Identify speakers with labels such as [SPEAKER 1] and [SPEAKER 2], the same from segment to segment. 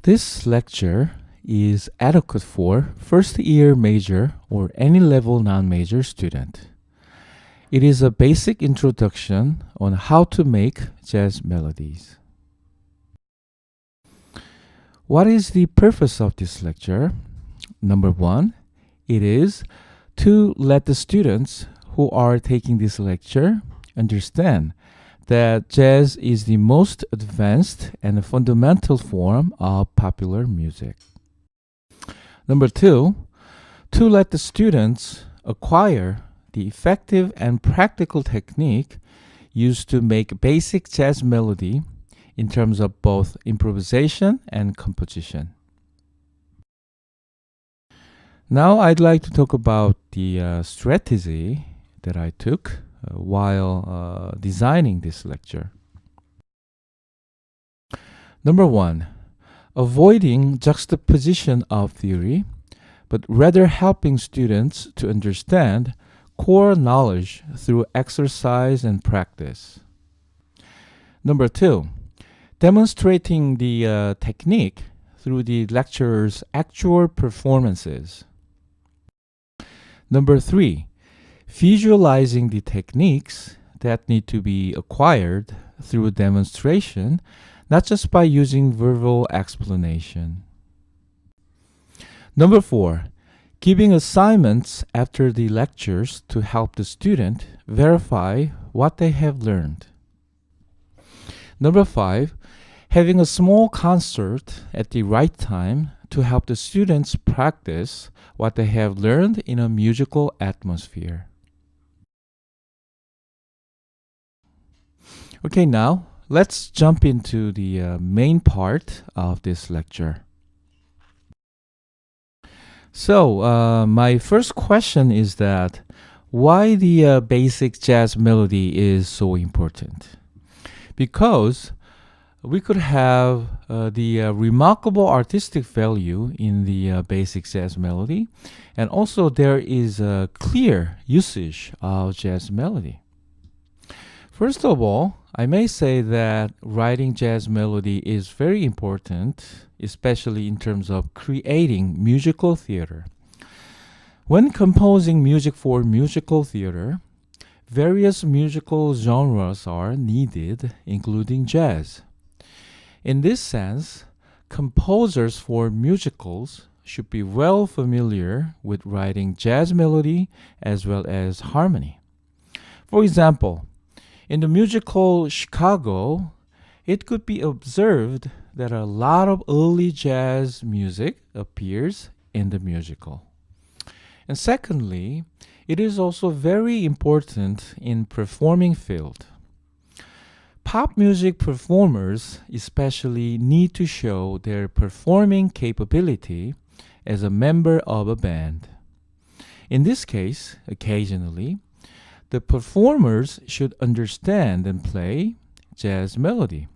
[SPEAKER 1] This lecture is adequate for first-year major or any level non-major student. It is a basic introduction on how to make jazz melodies. What is the purpose of this lecture? Number one, it is to let the students who are taking this lecture understand that jazz is the most advanced and fundamental form of popular music. Number two, to let the students acquire the effective and practical technique used to make basic jazz melody in terms of both improvisation and composition. Now I'd like to talk about the strategy that I took while designing this lecture. Number one, avoiding juxtaposition of theory, but rather helping students to understand core knowledge through exercise and practice. Number two, demonstrating the technique through the lecturer's actual performances. Number three, visualizing the techniques that need to be acquired through demonstration, not just by using verbal explanation. Number four, giving assignments after the lectures to help the student verify what they have learned. Number five, having a small concert at the right time to help the students practice what they have learned in a musical atmosphere. Okay, now let's jump into the main part of this lecture. So, my first question is that why the basic jazz melody is so important? Because we could have the remarkable artistic value in the basic jazz melody, and also there is a clear usage of jazz melody. First of all, I may say that writing jazz melody is very important, especially in terms of creating musical theater. When composing music for musical theater, various musical genres are needed, including jazz. In this sense, composers for musicals should be well familiar with writing jazz melody as well as harmony. For example, in the musical Chicago, it could be observed that a lot of early jazz music appears in the musical. And secondly, it is also very important in performing field. Pop music performers especially need to show their performing capability as a member of a band. In this case, occasionally, the performers should understand and play jazz melody.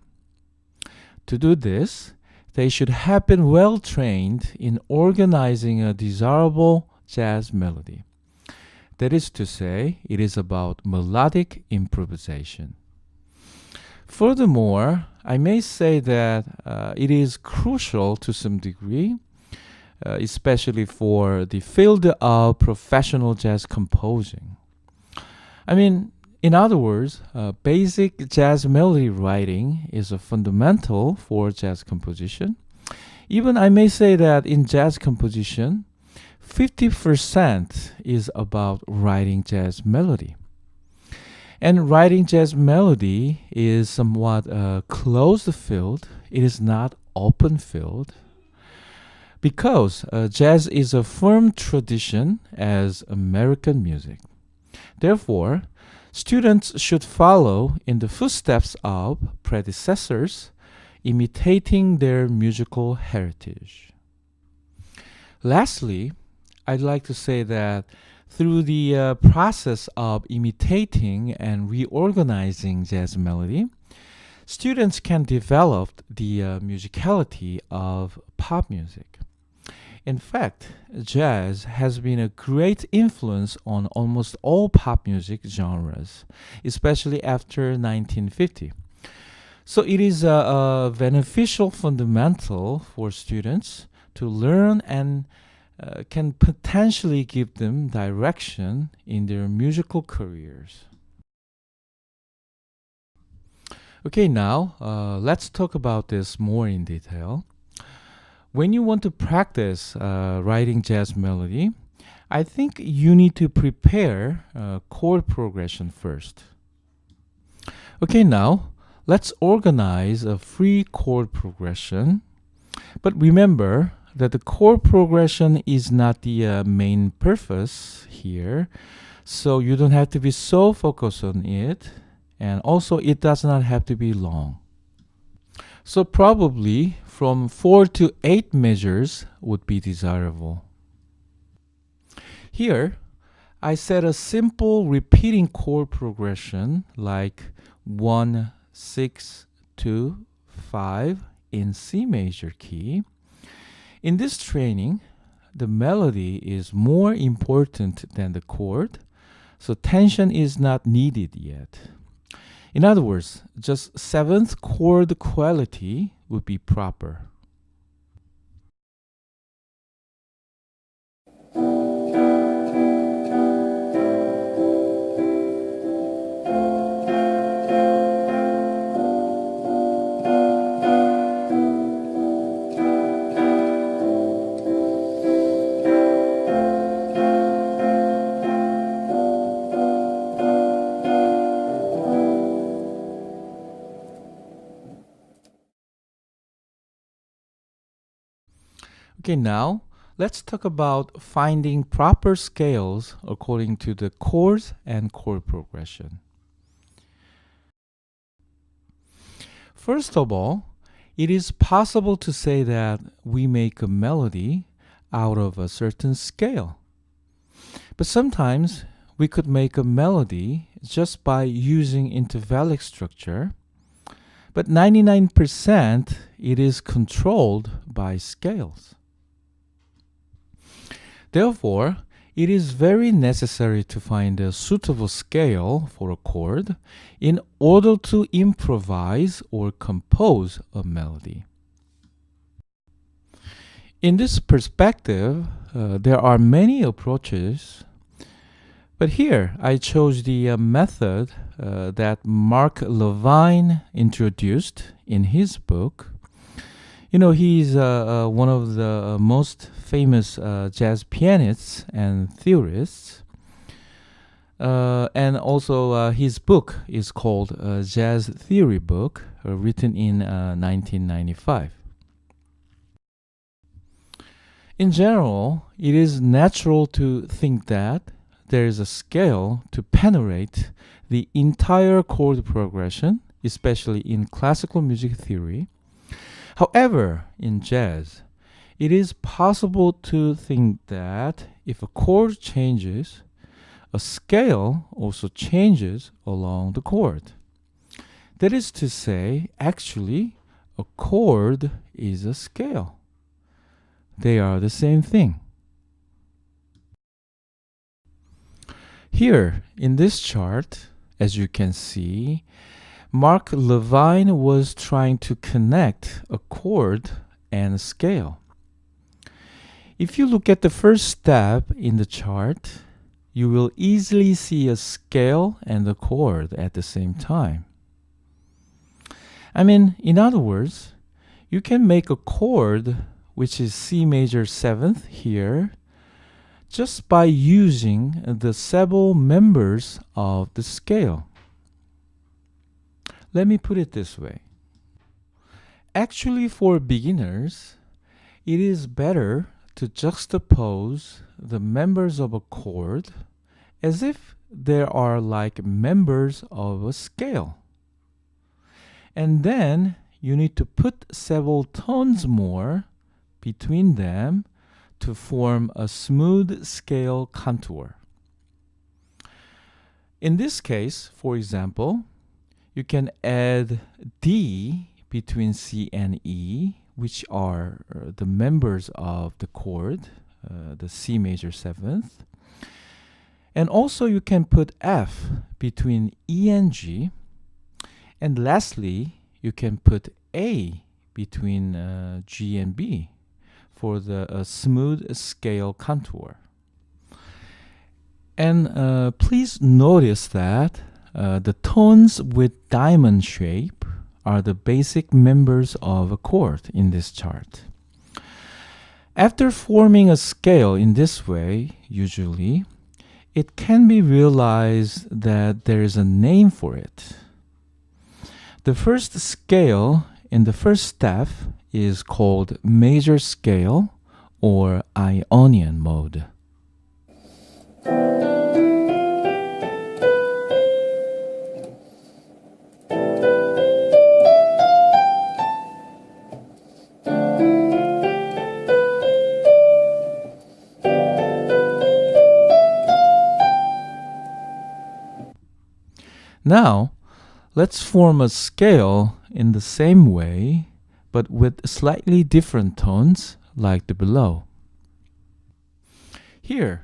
[SPEAKER 1] To do this, they should have been well trained in organizing a desirable jazz melody. That is to say, it is about melodic improvisation. Furthermore, I may say that it is crucial to some degree, especially for the field of professional jazz composing. I mean, in other words, basic jazz melody writing is a fundamental for jazz composition. Even I may say that in jazz composition, 50% is about writing jazz melody. And writing jazz melody is somewhat a closed field. It is not open field. Because jazz is a firm tradition as American music. Therefore, students should follow in the footsteps of predecessors, imitating their musical heritage. Lastly, I'd like to say that through the process of imitating and reorganizing jazz melody, students can develop the musicality of pop music. In fact, jazz has been a great influence on almost all pop music genres, especially after 1950. So it is a beneficial fundamental for students to learn and can potentially give them direction in their musical careers. Okay, now let's talk about this more in detail. When you want to practice writing jazz melody, I think you need to prepare chord progression first. Okay, now let's organize a free chord progression. But remember that the chord progression is not the main purpose here, so you don't have to be so focused on it, and also it does not have to be long. So probably from 4 to 8 measures would be desirable. Here, I set a simple repeating chord progression like 1, 6, 2, 5 in C major key. In this training, the melody is more important than the chord, so tension is not needed yet. In other words, just 7th chord quality would be proper. Okay, now let's talk about finding proper scales according to the chords and chord progression. First of all, it is possible to say that we make a melody out of a certain scale. But sometimes we could make a melody just by using intervallic structure, but 99% it is controlled by scales. Therefore, it is very necessary to find a suitable scale for a chord in order to improvise or compose a melody. In this perspective, there are many approaches, but here I chose the method that Mark Levine introduced in his book. You know, he's one of the most famous jazz pianists and theorists. And also his book is called Jazz Theory Book, written in 1995. In general, it is natural to think that there is a scale to penetrate the entire chord progression, especially in classical music theory. However, in jazz, it is possible to think that if a chord changes, a scale also changes along the chord. That is to say, actually, a chord is a scale. They are the same thing. Here, in this chart, as you can see, Mark Levine was trying to connect a chord and a scale. If you look at the first step in the chart, you will easily see a scale and a chord at the same time. I mean, in other words, you can make a chord which is C major 7th here just by using the several members of the scale. Let me put it this way. Actually, for beginners, it is better to juxtapose the members of a chord as if there are like members of a scale. And then you need to put several tones more between them to form a smooth scale contour. In this case, for example, you can add D between C and E, which are the members of the chord, the C major 7th. And also you can put F between E and G. And lastly, you can put A between G and B for the smooth scale contour. And please notice that the tones with diamond shape are the basic members of a chord in this chart. After forming a scale in this way, usually, it can be realized that there is a name for it. The first scale in the first step is called major scale or Ionian mode. Now, let's form a scale in the same way, but with slightly different tones, like the below. Here,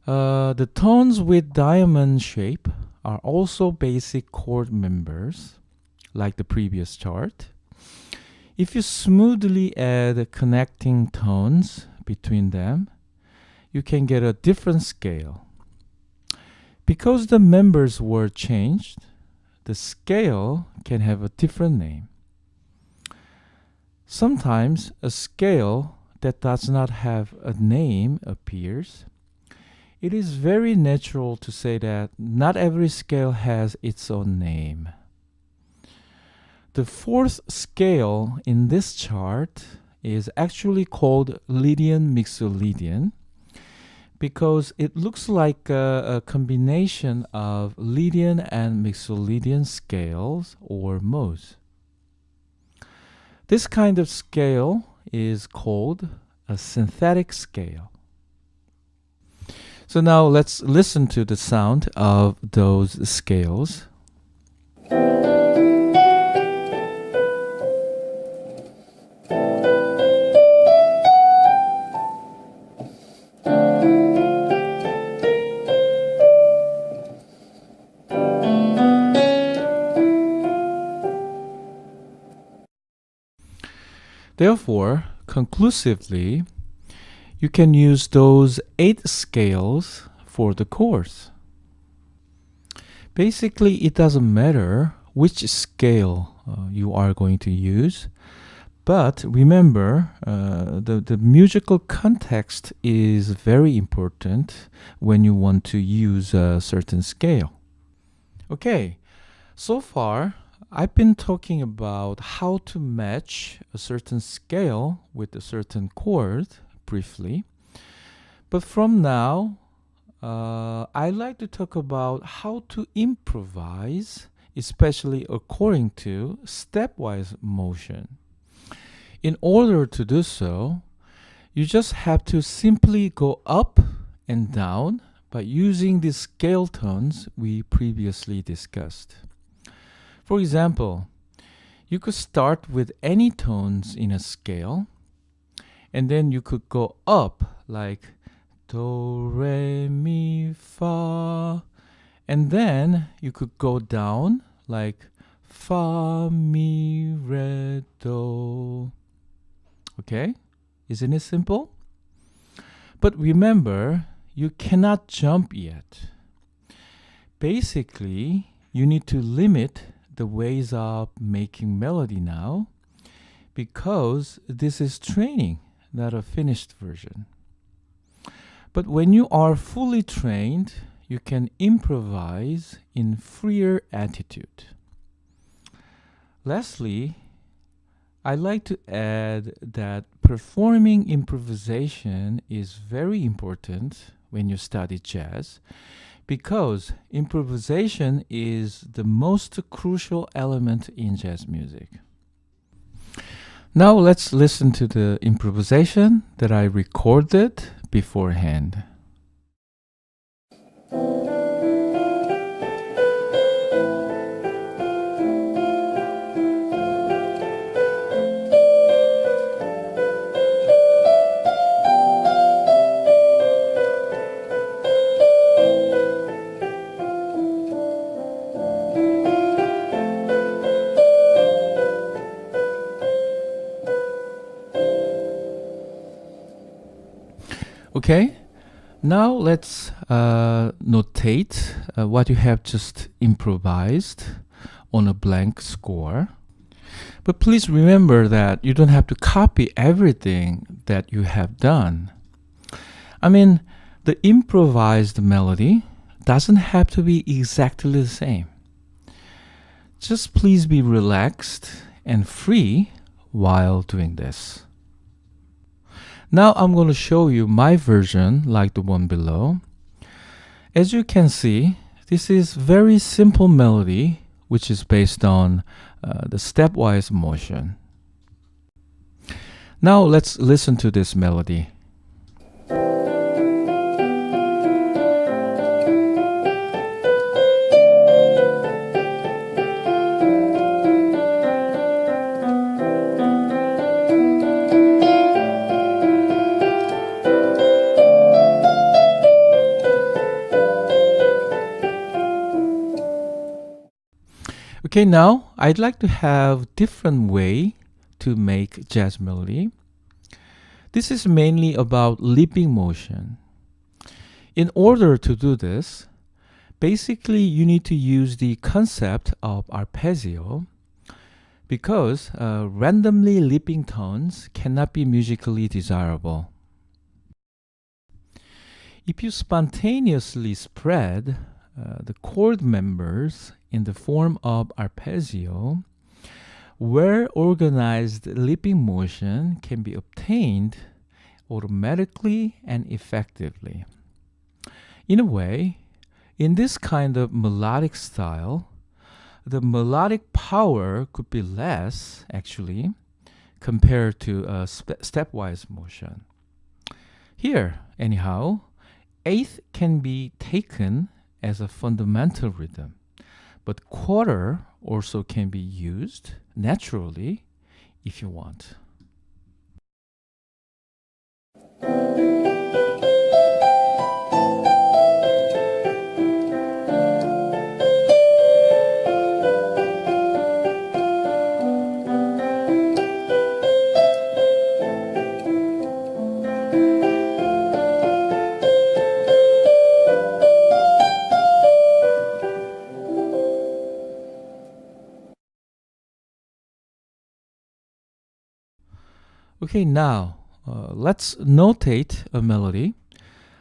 [SPEAKER 1] the tones with diamond shape are also basic chord members, like the previous chart. If you smoothly add connecting tones between them, you can get a different scale. Because the members were changed, the scale can have a different name. Sometimes a scale that does not have a name appears. It is very natural to say that not every scale has its own name. The fourth scale in this chart is actually called Lydian Mixolydian, because it looks like a combination of Lydian and Mixolydian scales or modes. This kind of scale is called a synthetic scale. So now let's listen to the sound of those scales. Therefore, conclusively, you can use those 8 scales for the chords. Basically, it doesn't matter which scale you are going to use, but remember, the musical context is very important when you want to use a certain scale. Okay, so far, I've been talking about how to match a certain scale with a certain chord briefly. But from now, I'd like to talk about how to improvise, especially according to stepwise motion. In order to do so, you just have to simply go up and down by using the scale tones we previously discussed. For example, you could start with any tones in a scale, and then you could go up like Do, Re, Mi, Fa, and then you could go down like Fa, Mi, Re, Do. Okay, isn't it simple? But remember, you cannot jump yet. Basically, you need to limit the ways of making melody now, because this is training, not a finished version. But when you are fully trained, you can improvise in freer attitude. Lastly, I like to add that performing improvisation is very important when you study jazz, because improvisation is the most crucial element in jazz music. Now let's listen to the improvisation that I recorded beforehand. Okay, now let's notate what you have just improvised on a blank score. But please remember that you don't have to copy everything that you have done. I mean, the improvised melody doesn't have to be exactly the same. Just please be relaxed and free while doing this. Now I'm going to show you my version like the one below. As you can see, this is very simple melody which is based on the stepwise motion. Now let's listen to this melody. Okay, now I'd like to have different way to make jazz melody. This is mainly about leaping motion. In order to do this, basically you need to use the concept of arpeggio because randomly leaping tones cannot be musically desirable. If you spontaneously spread the chord members in the form of arpeggio, where organized leaping motion can be obtained automatically and effectively. In a way, in this kind of melodic style, the melodic power could be less, actually, compared to a stepwise motion. Here, anyhow, eighth can be taken as a fundamental rhythm, but quarter also can be used naturally if you want. Okay, now let's notate a melody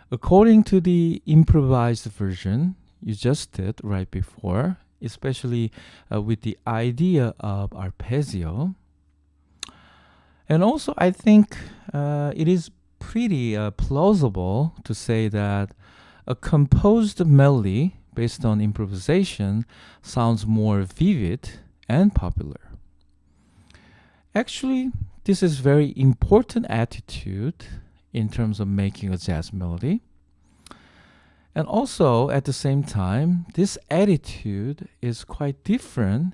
[SPEAKER 1] according to the improvised version you just did right before, especially with the idea of arpeggio. And also, I think it is pretty plausible to say that a composed melody based on improvisation sounds more vivid and popular. Actually, this is very important attitude in terms of making a jazz melody. And also, at the same time, this attitude is quite different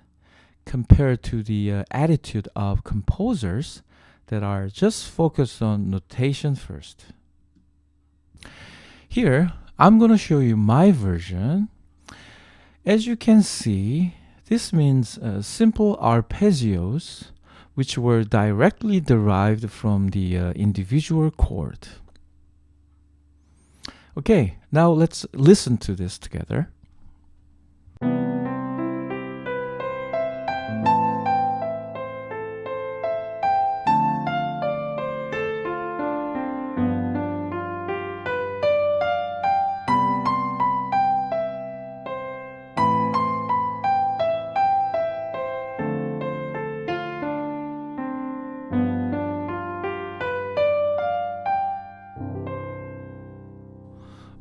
[SPEAKER 1] compared to the attitude of composers that are just focused on notation first. Here, I'm going to show you my version. As you can see, this means simple arpeggios which were directly derived from the individual chord. Okay, now let's listen to this together.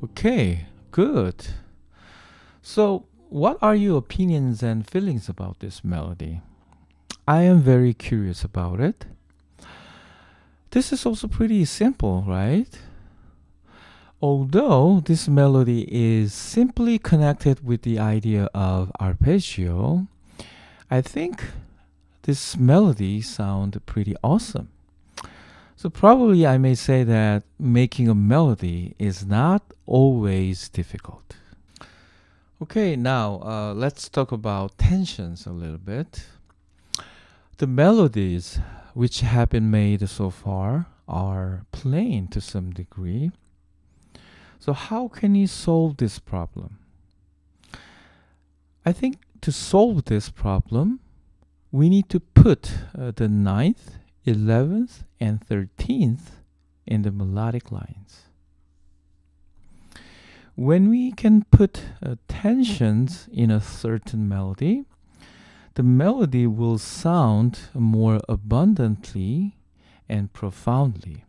[SPEAKER 1] Okay, good. So, what are your opinions and feelings about this melody? I am very curious about it. This is also pretty simple, right? Although this melody is simply connected with the idea of arpeggio, I think this melody sounds pretty awesome. So probably I may say that making a melody is not always difficult. Okay, now let's talk about tensions a little bit. The melodies, which have been made so far, are plain to some degree. So how can you solve this problem? I think to solve this problem, we need to put the 9th, 11th, and 13th in the melodic lines. When we can put tensions in a certain melody, the melody will sound more abundantly and profoundly.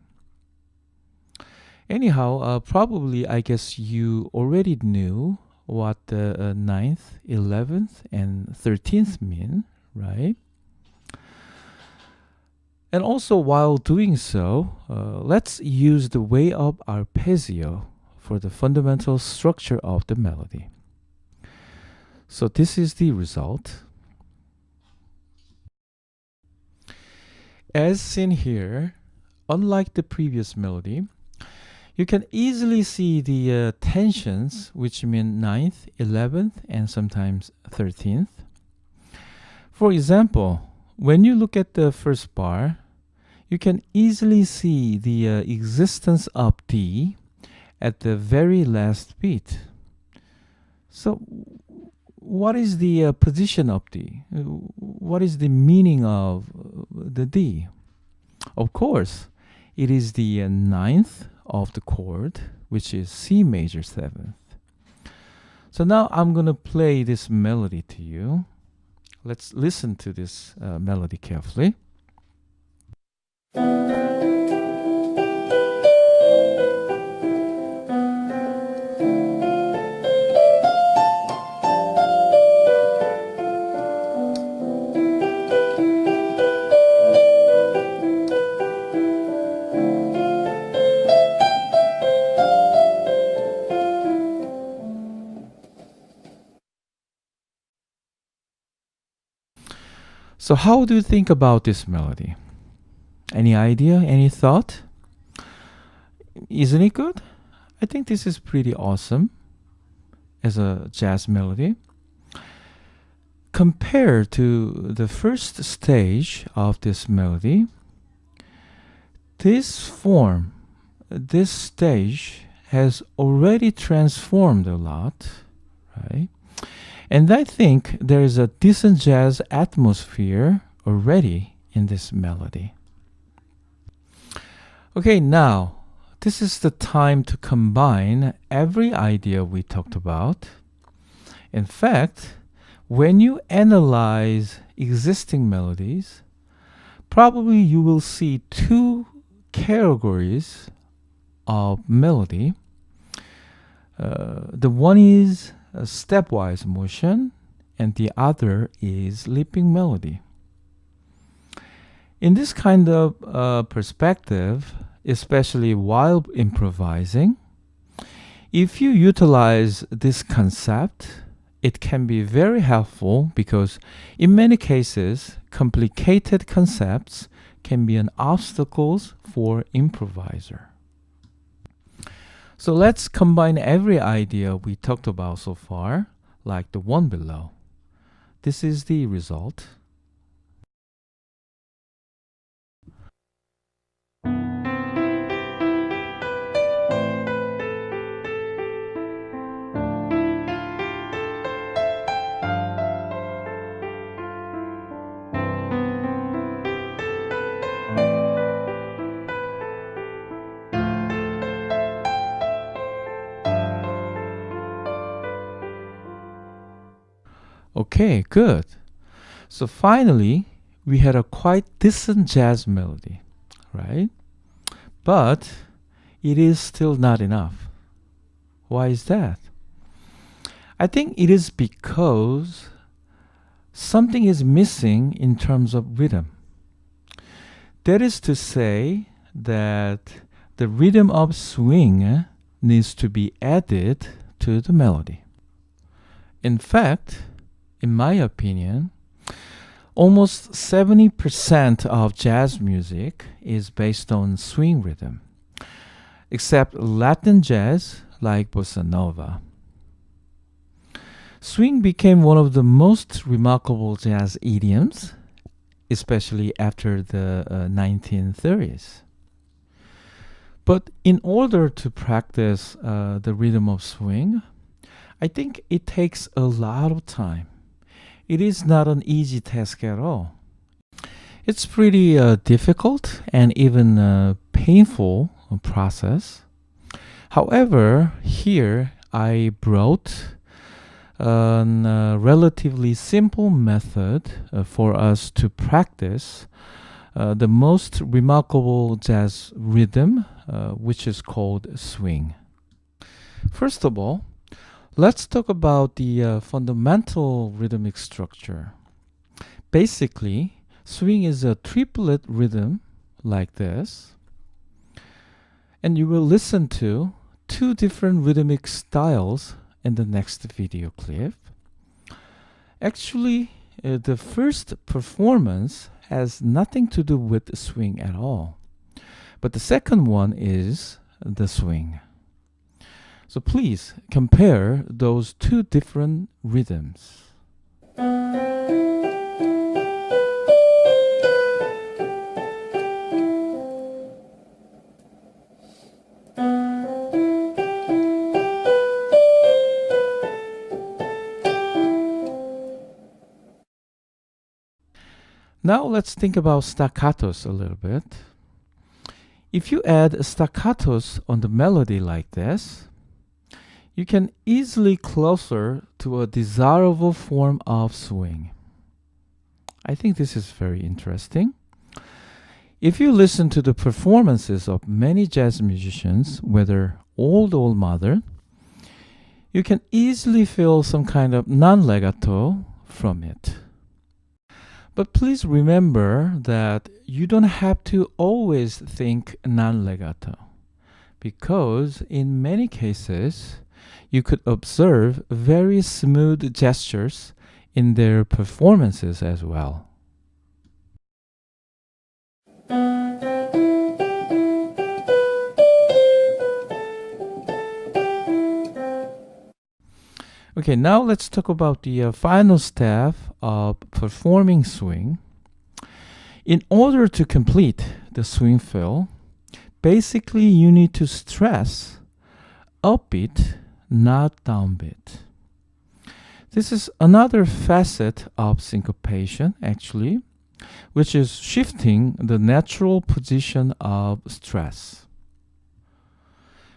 [SPEAKER 1] Anyhow, probably I guess you already knew what the 9th, 11th, and 13th mean, right? And also while doing so, let's use the way up arpeggio for the fundamental structure of the melody. So this is the result. As seen here, unlike the previous melody, you can easily see the tensions, which mean 9th, 11th, and sometimes 13th. For example, when you look at the first bar, you can easily see the existence of D at the very last beat. So what is the position of D? What is the meaning of the D? Of course, it is the 9th of the chord, which is C major 7th. So now I'm going to play this melody to you. Let's listen to this melody carefully. So how do you think about this melody? Any idea? Any thought? Isn't it good? I think this is pretty awesome as a jazz melody. Compared to the first stage of this melody, this form, this stage has already transformed a lot, right? And I think there is a decent jazz atmosphere already in this melody. Okay, now this is the time to combine every idea we talked about. In fact, when you analyze existing melodies, probably you will see two categories of melody. The one is a stepwise motion, and the other is leaping melody. In this kind of perspective, especially while improvising, if you utilize this concept, it can be very helpful because in many cases, complicated concepts can be an obstacle for improviser. So let's combine every idea we talked about so far, like the one below. This is the result. Okay, good. So finally, we had a quite decent jazz melody, right? But it is still not enough. Why is that? I think it is because something is missing in terms of rhythm. That is to say that the rhythm of swing needs to be added to the melody. In fact, in my opinion, almost 70% of jazz music is based on swing rhythm, except Latin jazz like bossa nova. Swing became one of the most remarkable jazz idioms, especially after the 1930s. But in order to practice the rhythm of swing, I think it takes a lot of time. It is not an easy task at all. It's pretty difficult and even painful process. However, here I brought a relatively simple method for us to practice the most remarkable jazz rhythm, which is called swing. First of all, let's talk about the fundamental rhythmic structure. Basically, swing is a triplet rhythm like this, and you will listen to two different rhythmic styles in the next video clip. Actually, the first performance has nothing to do with swing at all, but the second one is the swing. So please compare those two different rhythms. Now let's think about staccatos a little bit. If you add staccatos on the melody like this, you can easily closer to a desirable form of swing. I think this is very interesting. If you listen to the performances of many jazz musicians, whether old or modern, you can easily feel some kind of non-legato from it. But please remember that you don't have to always think non-legato, because in many cases, you could observe very smooth gestures in their performances as well. Okay, now let's talk about the final step of performing swing. In order to complete the swing fill, basically you need to stress upbeat, not downbeat. This is another facet of syncopation, actually, which is shifting the natural position of stress.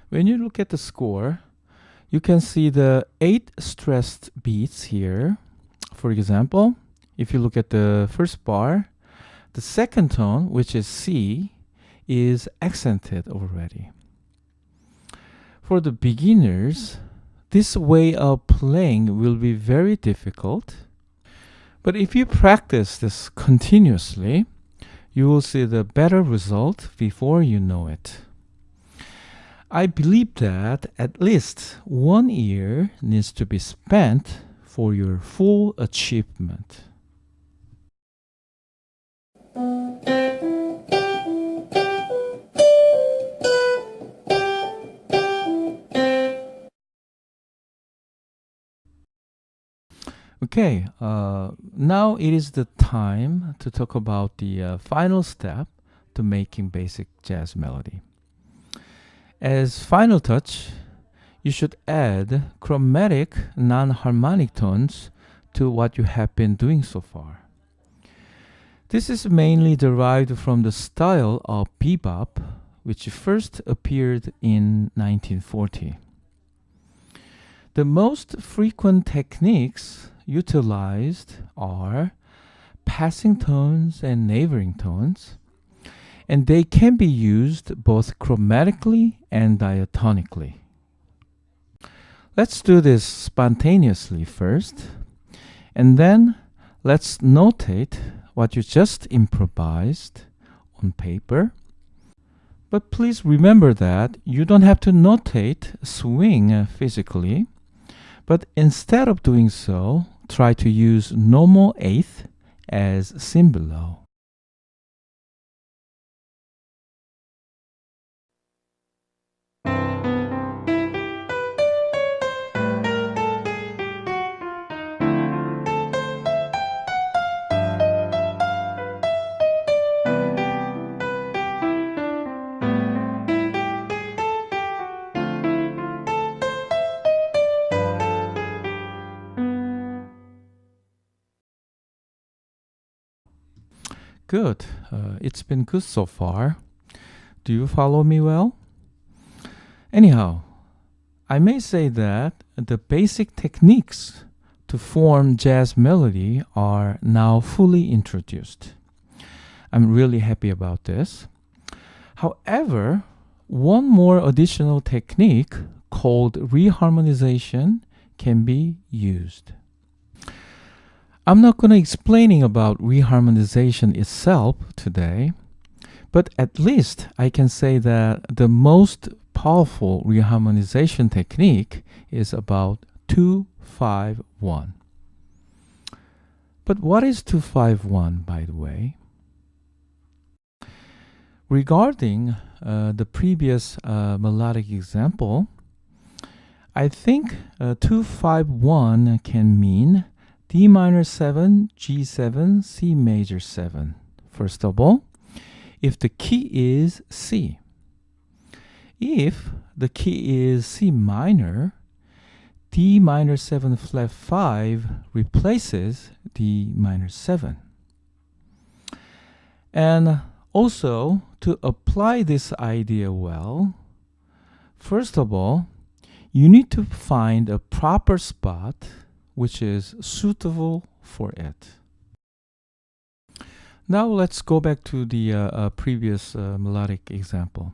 [SPEAKER 1] When you look at the score, you can see the 8 stressed beats here. For example, if you look at the first bar, the second tone, which is C, is accented already. For the beginners, this way of playing will be very difficult. But if you practice this continuously, you will see the better result before you know it. I believe that at least 1 year needs to be spent for your full achievement. Okay, now it is the time to talk about the final step to making basic jazz melody. As final touch, you should add chromatic non-harmonic tones to what you have been doing so far. This is mainly derived from the style of bebop, which first appeared in 1940. The most frequent techniques utilized are passing tones and neighboring tones, and they can be used both chromatically and diatonically. Let's do this spontaneously first, and then let's notate what you just improvised on paper. But please remember that you don't have to notate swing physically, but instead of doing so, try to use normal eighth as seen below. Good. It's been good so far. Do you follow me well? Anyhow, I may say that the basic techniques to form jazz melody are now fully introduced. I'm really happy about this. However, one more additional technique called re-harmonization can be used. I'm not going to explaining about re-harmonization itself today, but at least I can say that the most powerful re-harmonization technique is about 2-5-1. But what is 2-5-1, by the way? Regarding the previous melodic example, I think 2-5-1 can mean D minor 7, G7, C major 7. First of all, if the key is C. If the key is C minor, D minor 7 flat 5 replaces D minor 7. And also, to apply this idea well, first of all, you need to find a proper spot which is suitable for it. Now let's go back to the previous melodic example.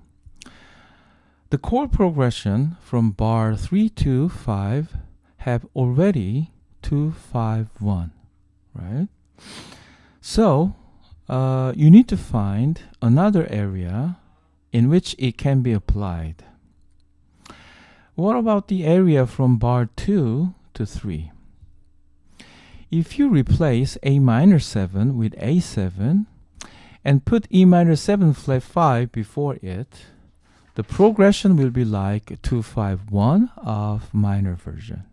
[SPEAKER 1] The chord progression from bar 3 to 5 have already 2-5-1, right? So you need to find another area in which it can be applied. What about the area from bar 2 to 3? If you replace A minor 7 with A7 and put E minor 7 flat 5 before it, the progression will be like 2-5-1 of minor version.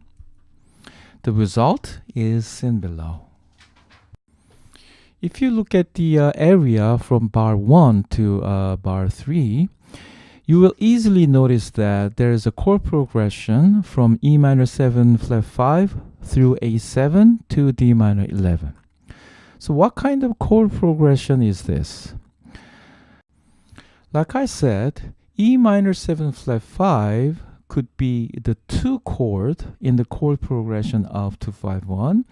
[SPEAKER 1] The result is seen below. If you look at the area from bar 1 to bar 3, you will easily notice that there is a chord progression from E minor 7 flat 5 through A7 to D minor 11. So what kind of chord progression is this? Like I said, E minor 7 flat 5 could be the 2 chord in the chord progression of 2-5-1,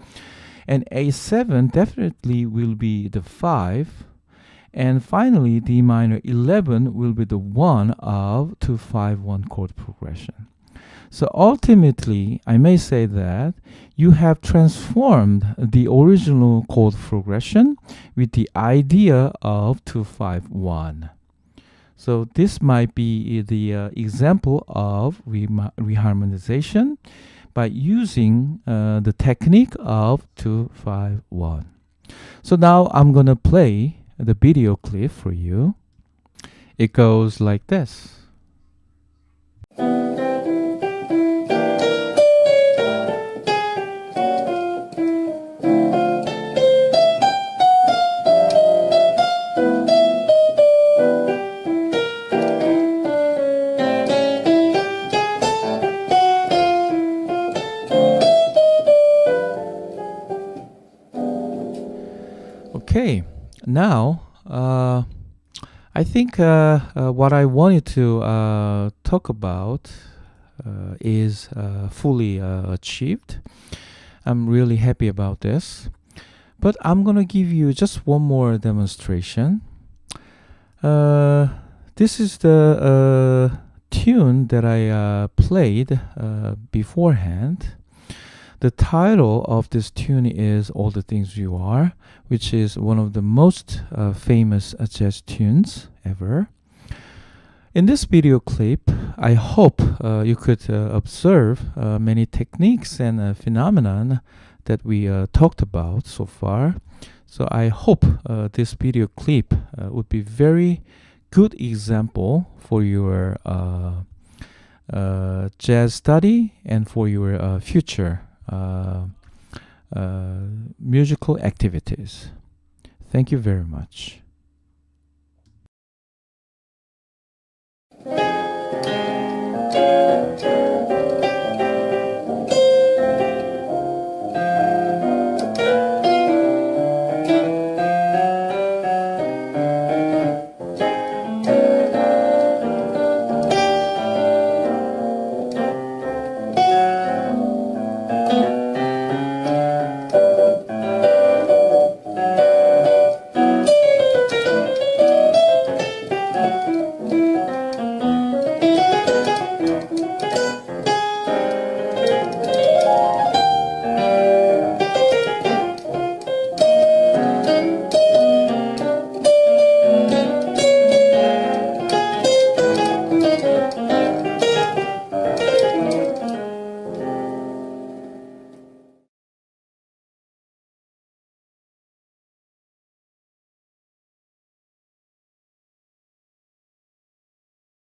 [SPEAKER 1] and A7 definitely will be the 5, and finally D minor 11 will be the 1 of 2-5-1 chord progression. So ultimately, I may say that you have transformed the original chord progression with the idea of 2-5-1. So this might be the example of reharmonization by using the technique of 2-5-1. So now I'm going to play the video clip for you. It goes like this. Okay, now I think what I wanted to talk about is fully achieved. I'm really happy about this. But I'm going to give you just one more demonstration. This is the tune that I played beforehand. The title of this tune is All the Things You Are, which is one of the most famous jazz tunes ever. In this video clip, I hope you could observe many techniques and phenomenon that we talked about so far. So I hope this video clip would be very good example for your jazz study and for your future musical activities. Thank you very much.